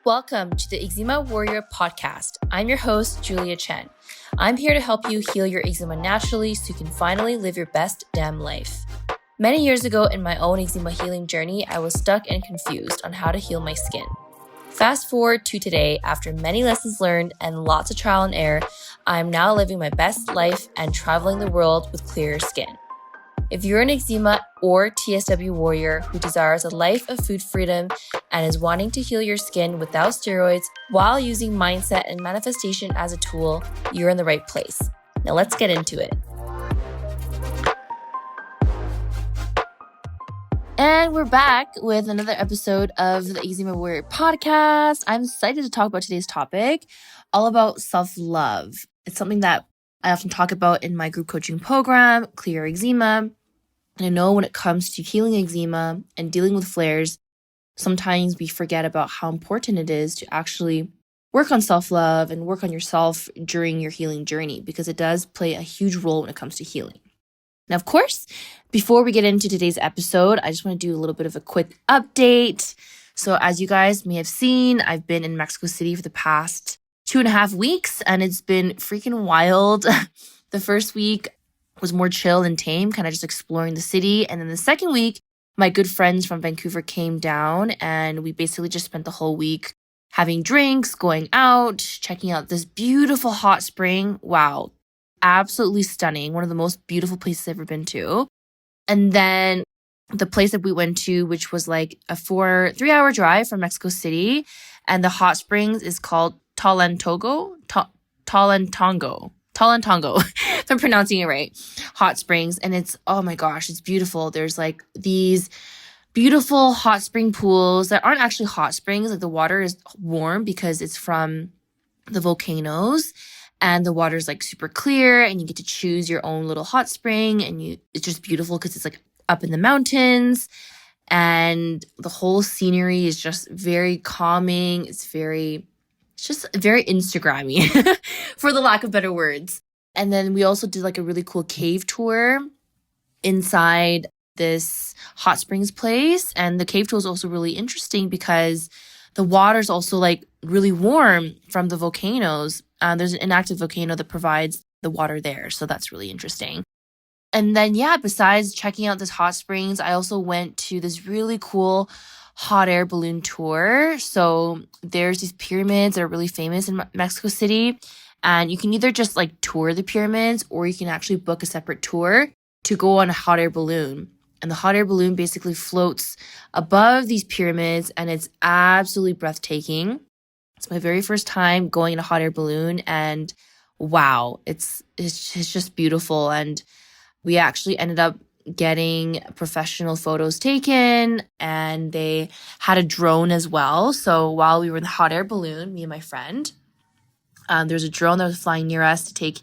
Welcome to the Eczema Warrior podcast. I'm your host, Julia Chen. I'm here to help you heal your eczema naturally so you can finally live your best damn life. Many years ago in my own eczema healing journey, I was stuck and confused on how to heal my skin. Fast forward to today, after many lessons learned and lots of trial and error, I'm now living my best life and traveling the world with clearer skin. If you're an eczema or TSW warrior who desires a life of food freedom and is wanting to heal your skin without steroids while using mindset and manifestation as a tool, you're in the right place. Now let's get into it. And we're back with another episode of the Eczema Warrior podcast. I'm excited to talk about today's topic, all about self-love. It's something that I often talk about in my group coaching program, Clear Eczema. And I know when it comes to healing eczema and dealing with flares, sometimes we forget about how important it is to actually work on self-love and work on yourself during your healing journey, because it does play a huge role when it comes to healing. Now, of course, before we get into today's episode, I just want to do a little bit of a quick update. So as you guys may have seen, I've been in Mexico City for the past 2.5 weeks, and it's been freaking wild. The first week was more chill and tame, kind of just exploring the city. And then the second week, my good friends from Vancouver came down, and we basically just spent the whole week having drinks, going out, checking out this beautiful hot spring. Wow, absolutely stunning. One of the most beautiful places I've ever been to. And then the place that we went to, which was like a 3-hour drive from Mexico City, and the hot springs is called Talantongo, if I'm pronouncing it right, hot springs. And it's, oh my gosh, it's beautiful. There's like these beautiful hot spring pools that aren't actually hot springs. Like the water is warm because it's from the volcanoes, and the water is like super clear, and you get to choose your own little hot spring, and it's just beautiful because it's like up in the mountains, and the whole scenery is just very calming. It's just very Instagrammy, for the lack of better words. And then we also did like a really cool cave tour inside this hot springs place. And the cave tour is also really interesting because the water is also like really warm from the volcanoes. There's an inactive volcano that provides the water there. So that's really interesting. And then, besides checking out this hot springs, I also went to this really cool hot air balloon tour. So there's these pyramids that are really famous in Mexico City. And you can either just like tour the pyramids, or you can actually book a separate tour to go on a hot air balloon. And the hot air balloon basically floats above these pyramids, and it's absolutely breathtaking. It's my very first time going in a hot air balloon, and wow, it's just beautiful. And we actually ended up getting professional photos taken, and they had a drone as well. So while we were in the hot air balloon, me and my friend, there's a drone that was flying near us to take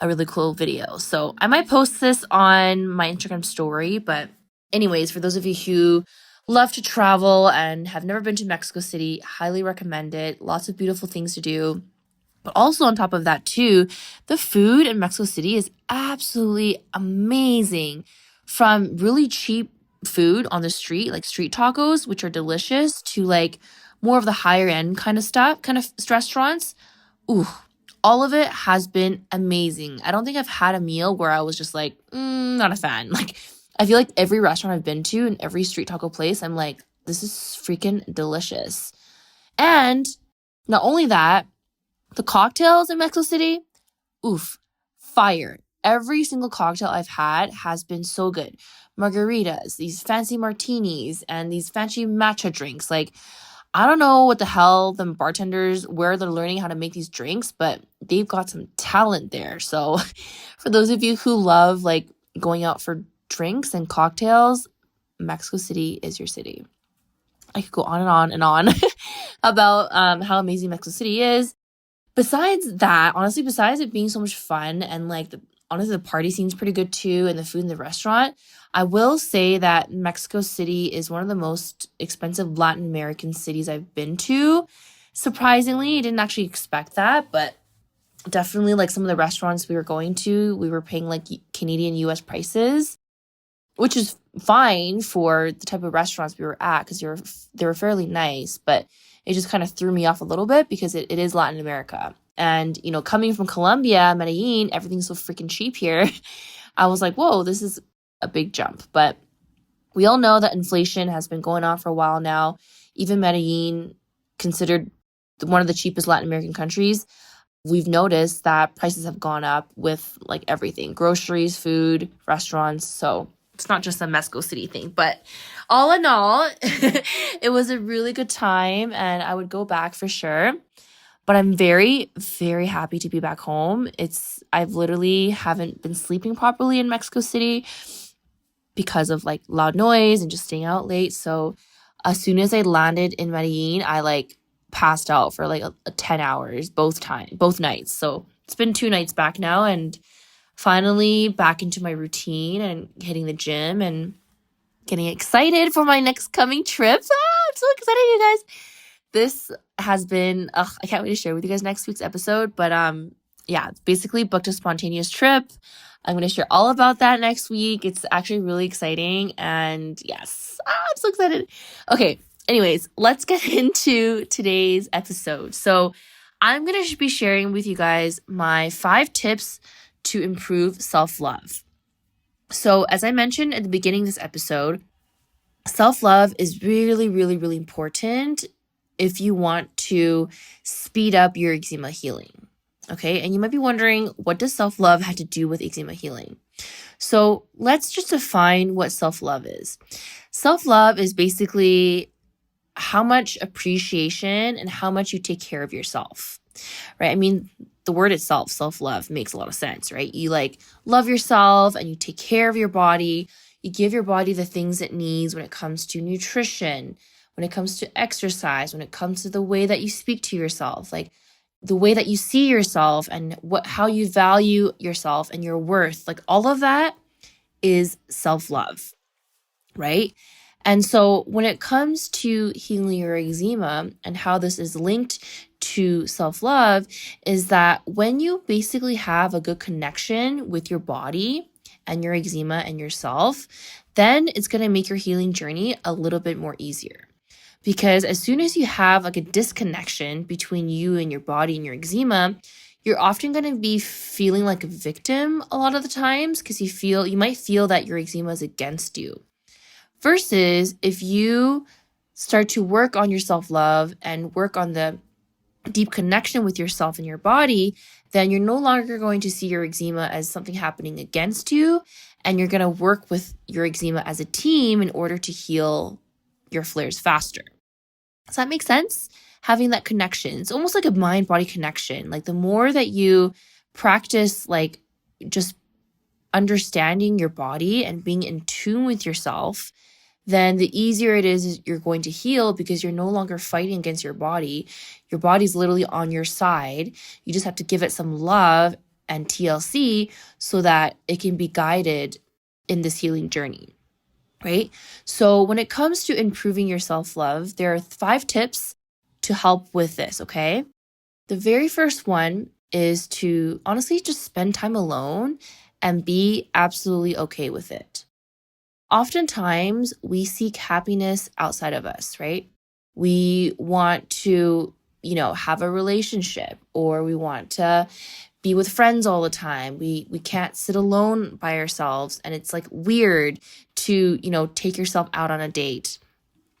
a really cool video. So I might post this on my Instagram story. But anyways, for those of you who love to travel and have never been to Mexico City, highly recommend it. Lots of beautiful things to do. But also on top of that too, the food in Mexico City is absolutely amazing. From really cheap food on the street, like street tacos, which are delicious, to like more of the higher end kind of stuff, kind of restaurants. Ooh, all of it has been amazing. I don't think I've had a meal where I was just like, not a fan. Like, I feel like every restaurant I've been to and every street taco place, I'm like, this is freaking delicious. And not only that, the cocktails in Mexico City, fire. Every single cocktail I've had has been so good. Margaritas, these fancy martinis, and these fancy matcha drinks. Like, I don't know what the hell the bartenders, where they're learning how to make these drinks, but they've got some talent there. So for those of you who love like going out for drinks and cocktails, Mexico City is your city. I could go on and on and on about how amazing Mexico City is. Besides that, honestly, besides it being so much fun and like honestly, the party scene's pretty good too, and the food in the restaurant, I will say that Mexico City is one of the most expensive Latin American cities I've been to. Surprisingly, I didn't actually expect that, but definitely like some of the restaurants we were going to, we were paying like Canadian US prices. which is fine for the type of restaurants we were at because they were fairly nice, but it just kind of threw me off a little bit because it is Latin America. And, coming from Colombia, Medellin, everything's so freaking cheap here. I was like, whoa, this is a big jump. But we all know that inflation has been going on for a while now. Even Medellin, considered one of the cheapest Latin American countries, we've noticed that prices have gone up with like everything, groceries, food, restaurants. So it's not just a Mexico City thing, but all in all, it was a really good time and I would go back for sure. But I'm very, very happy to be back home. I've literally haven't been sleeping properly in Mexico City because of like loud noise and just staying out late. So as soon as I landed in Medellin, I like passed out for like 10 hours both nights. So it's been 2 nights back now and finally back into my routine and hitting the gym and getting excited for my next coming trip. I'm so excited, you guys. This has been, I can't wait to share with you guys next week's episode. But yeah, basically booked a spontaneous trip. I'm going to share all about that next week. It's actually really exciting. And yes, I'm so excited. Okay, anyways, let's get into today's episode. So I'm going to be sharing with you guys my 5 tips to improve self-love. So as I mentioned at the beginning of this episode, self-love is really, really, really important if you want to speed up your eczema healing. Okay, and you might be wondering, what does self-love have to do with eczema healing? So let's just define what self-love is. Self-love is basically how much appreciation and how much you take care of yourself, right? I mean, the word itself, self-love, makes a lot of sense, right? You like love yourself and you take care of your body. You give your body the things it needs when it comes to nutrition, when it comes to exercise, when it comes to the way that you speak to yourself, like the way that you see yourself and how you value yourself and your worth, like all of that is self-love, right? And so when it comes to healing your eczema and how this is linked to self-love is that when you basically have a good connection with your body and your eczema and yourself, then it's going to make your healing journey a little bit more easier. Because as soon as you have like a disconnection between you and your body and your eczema, you're often going to be feeling like a victim a lot of the times because you might feel that your eczema is against you. Versus if you start to work on your self-love and work on the deep connection with yourself and your body, then you're no longer going to see your eczema as something happening against you, and you're going to work with your eczema as a team in order to heal your flares faster. Does that make sense? Having that connection. It's almost like a mind-body connection. Like the more that you practice like just understanding your body and being in tune with yourself, then the easier it is you're going to heal because you're no longer fighting against your body. Your body's literally on your side. You just have to give it some love and TLC so that it can be guided in this healing journey. Right? So when it comes to improving your self-love, there are 5 tips to help with this, okay? The very first one is to honestly just spend time alone and be absolutely okay with it. Oftentimes, we seek happiness outside of us, right? We want to, have a relationship, or we want to be with friends all the time. We can't sit alone by ourselves. And it's like weird to, take yourself out on a date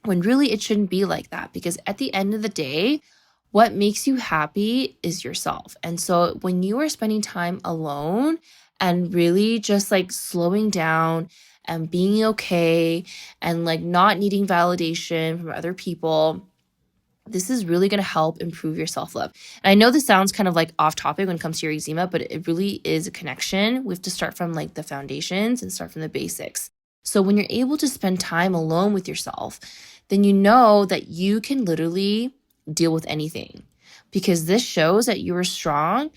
when really it shouldn't be like that. Because at the end of the day, what makes you happy is yourself. And so when you are spending time alone and really just like slowing down and being okay and like not needing validation from other people, this is really going to help improve your self-love. And I know this sounds kind of like off topic when it comes to your eczema, but it really is a connection. We have to start from like the foundations and start from the basics. So when you're able to spend time alone with yourself, then you know that you can literally deal with anything, because this shows that you are strong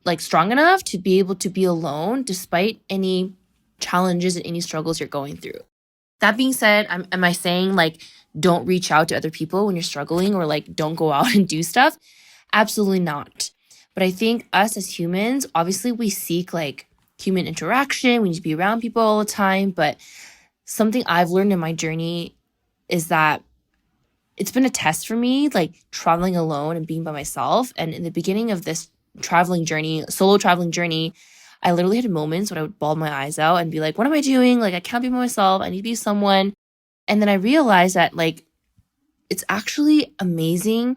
enough to be able to be alone despite any challenges and any struggles you're going through. That being said, am I saying like don't reach out to other people when you're struggling, or like don't go out and do stuff? Absolutely not. But I think us as humans, obviously we seek like human interaction. We need to be around people all the time. But something I've learned in my journey is that it's been a test for me, like traveling alone and being by myself. And in the beginning of this solo traveling journey, I literally had moments when I would bawl my eyes out and be like, what am I doing? Like, I can't be by myself. I need to be someone. And then I realized that like, it's actually amazing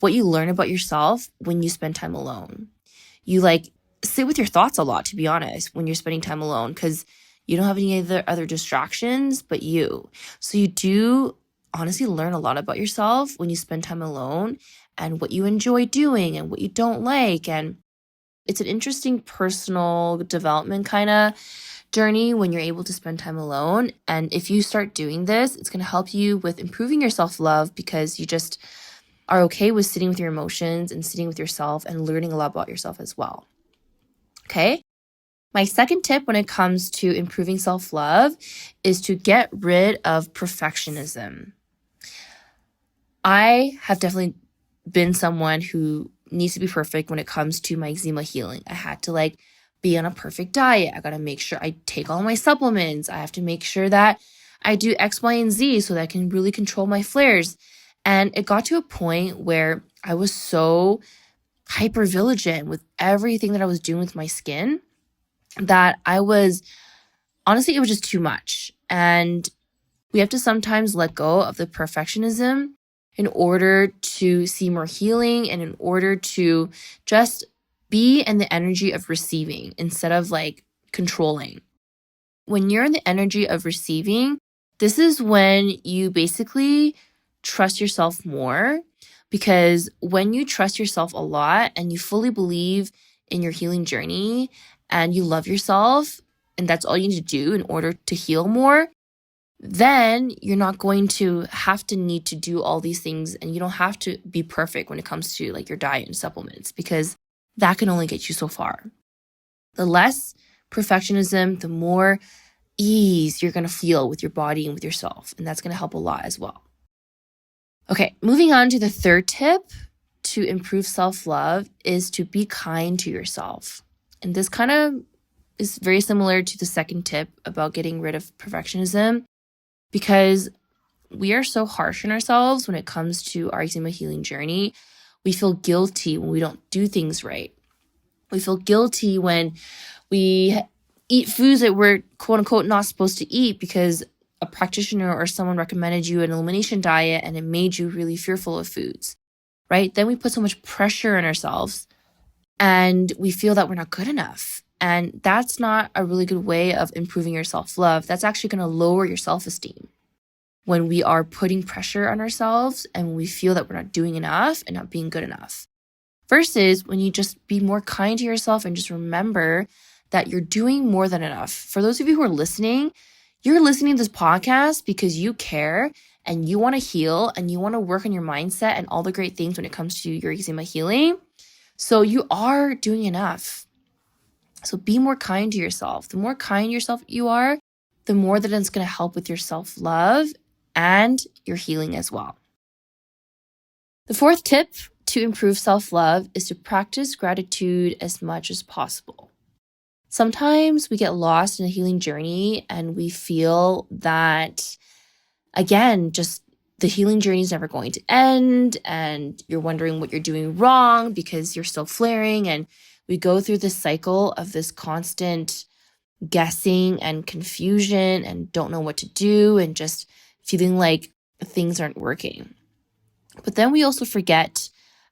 what you learn about yourself when you spend time alone. You like sit with your thoughts a lot, to be honest, when you're spending time alone, because you don't have any other distractions but you. So you do honestly learn a lot about yourself when you spend time alone and what you enjoy doing and what you don't like. And it's an interesting personal development kind of journey when you're able to spend time alone. And if you start doing this, it's going to help you with improving your self-love because you just are okay with sitting with your emotions and sitting with yourself and learning a lot about yourself as well. Okay? My second tip when it comes to improving self-love is to get rid of perfectionism. I have definitely been someone who needs to be perfect when it comes to my eczema healing. I had to like be on a perfect diet. I got to make sure I take all my supplements. I have to make sure that I do X, Y, and Z so that I can really control my flares. And it got to a point where I was so hyper vigilant with everything that I was doing with my skin that honestly, it was just too much. And we have to sometimes let go of the perfectionism in order to see more healing and in order to just be in the energy of receiving instead of like controlling. When you're in the energy of receiving, this is when you basically trust yourself more, because when you trust yourself a lot and you fully believe in your healing journey and you love yourself, and that's all you need to do in order to heal more, then you're not going to need to do all these things, and you don't have to be perfect when it comes to like your diet and supplements, because that can only get you so far. The less perfectionism, the more ease you're going to feel with your body and with yourself, and that's going to help a lot as well. Okay, moving on to the third tip to improve self-love is to be kind to yourself. And this kind of is very similar to the second tip about getting rid of perfectionism, because we are so harsh on ourselves when it comes to our eczema healing journey. We feel guilty when we don't do things right. We feel guilty when we eat foods that we're quote unquote not supposed to eat because a practitioner or someone recommended you an elimination diet and it made you really fearful of foods, right? Then we put so much pressure on ourselves and we feel that we're not good enough. And that's not a really good way of improving your self-love. That's actually going to lower your self-esteem when we are putting pressure on ourselves and when we feel that we're not doing enough and not being good enough. Versus when you just be more kind to yourself and just remember that you're doing more than enough. For those of you who are listening, you're listening to this podcast because you care and you want to heal and you want to work on your mindset and all the great things when it comes to your eczema healing. So you are doing enough. So be more kind to yourself. The more kind to yourself you are, the more that it's going to help with your self-love and your healing as well. The fourth tip to improve self-love is to practice gratitude as much as possible. Sometimes we get lost in a healing journey and we feel that, again, just the healing journey is never going to end and you're wondering what you're doing wrong because you're still flaring, and we go through this cycle of this constant guessing and confusion and don't know what to do and just feeling like things aren't working. But then we also forget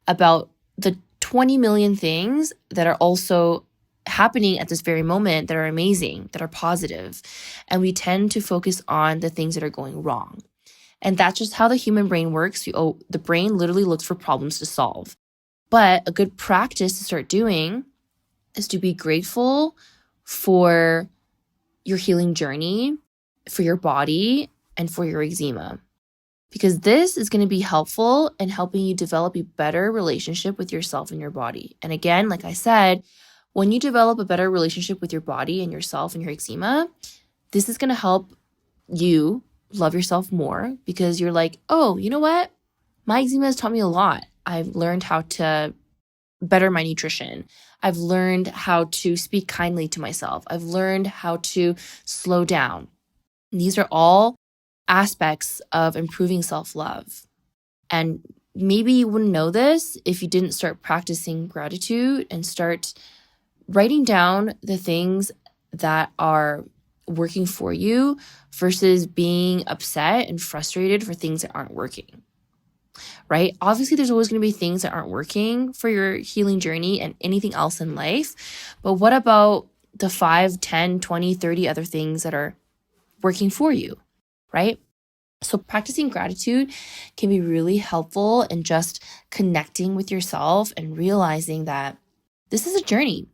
about the 20 million things that are also happening at this very moment that are amazing, that are positive. And we tend to focus on the things that are going wrong. And that's just how the human brain works. The brain literally looks for problems to solve. But a good practice to start doing is to be grateful for your healing journey, for your body, and for your eczema. Because this is going to be helpful in helping you develop a better relationship with yourself and your body. And again, like I said, when you develop a better relationship with your body and yourself and your eczema, this is going to help you love yourself more, because you're like, oh, you know what? My eczema has taught me a lot. I've learned how to better my nutrition. I've learned how to speak kindly to myself. I've learned how to slow down. These are all aspects of improving self-love. And maybe you wouldn't know this if you didn't start practicing gratitude and start writing down the things that are working for you versus being upset and frustrated for things that aren't working, right? Obviously, there's always going to be things that aren't working for your healing journey and anything else in life. But what about the 5, 10, 20, 30 other things that are working for you, right? So practicing gratitude can be really helpful in just connecting with yourself and realizing that this is a journey.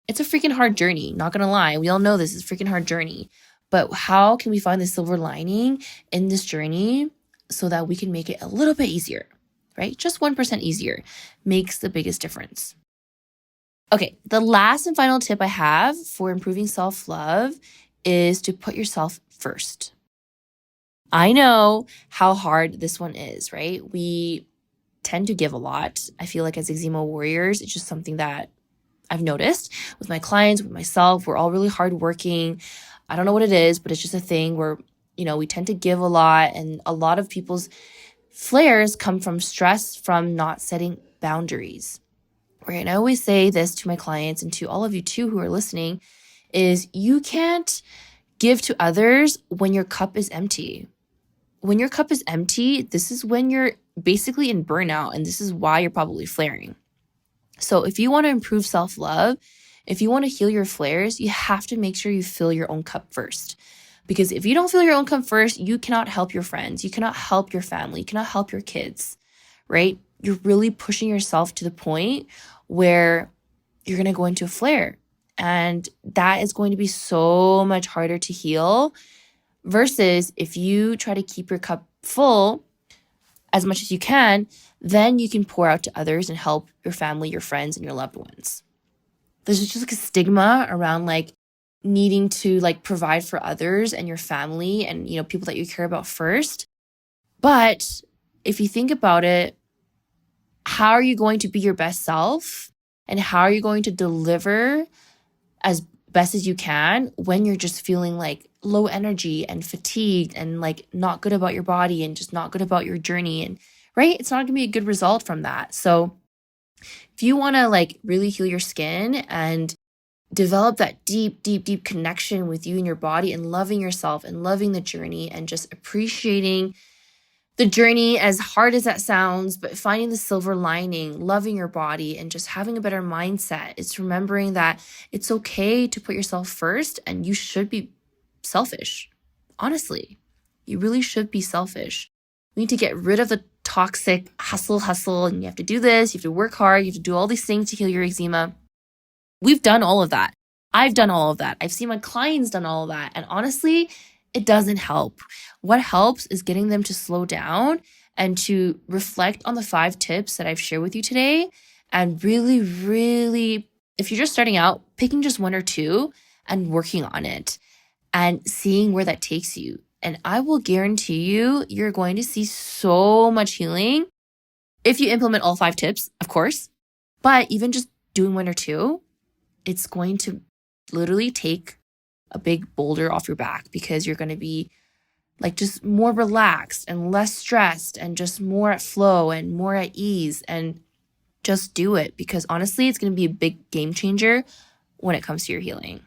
It's a freaking hard journey. Not going to lie. We all know this is a freaking hard journey. But how can we find the silver lining in this journey so that we can make it a little bit easier, right? Just 1% easier makes the biggest difference. Okay, the last and final tip I have for improving self-love is to put yourself first. I know how hard this one is, right? We tend to give a lot. I feel like as eczema warriors, it's just something that I've noticed with my clients, with myself. We're all really hardworking. I don't know what it is, but it's just a thing where, we tend to give a lot. And a lot of people's flares come from stress from not setting boundaries, right? And I always say this to my clients and to all of you too who are listening is you can't give to others when your cup is empty. When your cup is empty, this is when you're basically in burnout, and this is why you're probably flaring. So if you want to improve self-love, if you want to heal your flares, you have to make sure you fill your own cup first. Because if you don't fill your own cup first, you cannot help your friends. You cannot help your family. You cannot help your kids, right? You're really pushing yourself to the point where you're going to go into a flare. And that is going to be so much harder to heal versus if you try to keep your cup full as much as you can, then you can pour out to others and help your family, your friends, and your loved ones. There's just like a stigma around like needing to like provide for others and your family and, people that you care about first. But if you think about it, how are you going to be your best self? And how are you going to deliver as best as you can when you're just feeling like low energy and fatigued and like not good about your body and just not good about your journey? And right, it's not going to be a good result from that. So if you want to like really heal your skin and develop that deep, deep, deep connection with you and your body and loving yourself and loving the journey and just appreciating the journey, as hard as that sounds, but finding the silver lining, loving your body, and just having a better mindset. It's remembering that it's okay to put yourself first and you should be selfish. Honestly, you really should be selfish. We need to get rid of the toxic hustle, and you have to do this, you have to work hard, you have to do all these things to heal your eczema. We've done all of that. I've done all of that. I've seen my clients done all of that. And honestly, it doesn't help. What helps is getting them to slow down and to reflect on the 5 tips that I've shared with you today. And really, really, if you're just starting out, picking just 1 or 2 and working on it and seeing where that takes you. And I will guarantee you, you're going to see so much healing if you implement all 5 tips, of course. But even just doing 1 or 2, it's going to literally take a big boulder off your back because you're going to be like just more relaxed and less stressed and just more at flow and more at ease, and just do it because honestly, it's going to be a big game changer when it comes to your healing.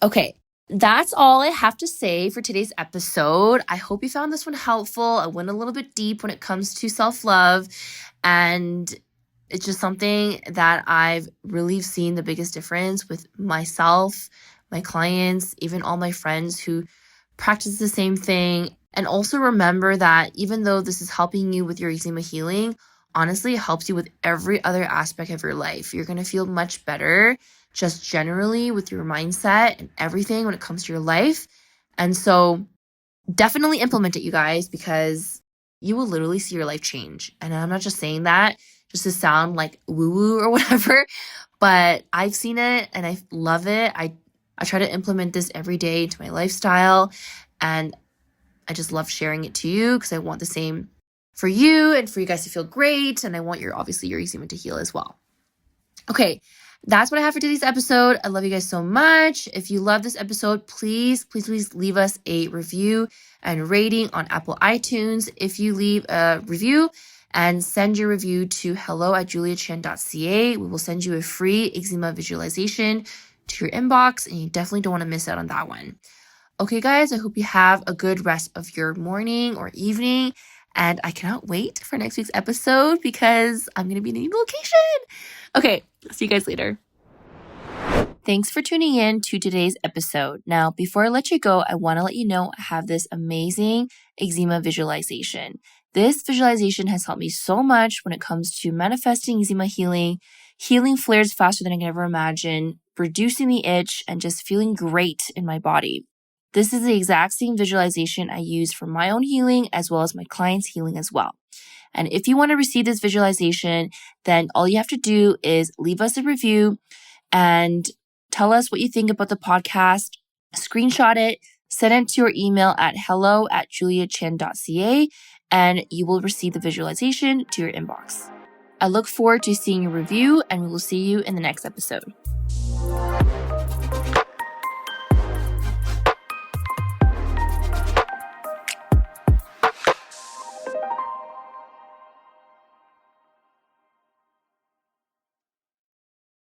Okay, that's all I have to say for today's episode. I hope you found this one helpful. I went a little bit deep when it comes to self-love, and it's just something that I've really seen the biggest difference with myself, my clients, even all my friends who practice the same thing. And also remember that even though this is helping you with your eczema healing, honestly, it helps you with every other aspect of your life. You're going to feel much better just generally with your mindset and everything when it comes to your life. And so definitely implement it, you guys, because you will literally see your life change. And I'm not just saying that just to sound like woo-woo or whatever, but I've seen it and I love it. I try to implement this every day into my lifestyle, and I just love sharing it to you because I want the same for you and for you guys to feel great, and I want obviously your eczema to heal as well. Okay, that's what I have for today's episode. I love you guys so much. If you love this episode, please leave us a review and rating on Apple iTunes. If you leave a review and send your review to hello@juliachan.ca, we will send you a free eczema visualization to your inbox, and you definitely don't want to miss out on that one. Okay, guys, I hope you have a good rest of your morning or evening. And I cannot wait for next week's episode because I'm going to be in a new location. Okay, see you guys later. Thanks for tuning in to today's episode. Now, before I let you go, I want to let you know I have this amazing eczema visualization. This visualization has helped me so much when it comes to manifesting eczema healing flares faster than I can ever imagine, reducing the itch, and just feeling great in my body. This is the exact same visualization I use for my own healing as well as my clients' healing as well. And if you want to receive this visualization, then all you have to do is leave us a review and tell us what you think about the podcast, screenshot it, send it to your email at hello@juliachan.ca, and you will receive the visualization to your inbox. I look forward to seeing your review, and we will see you in the next episode.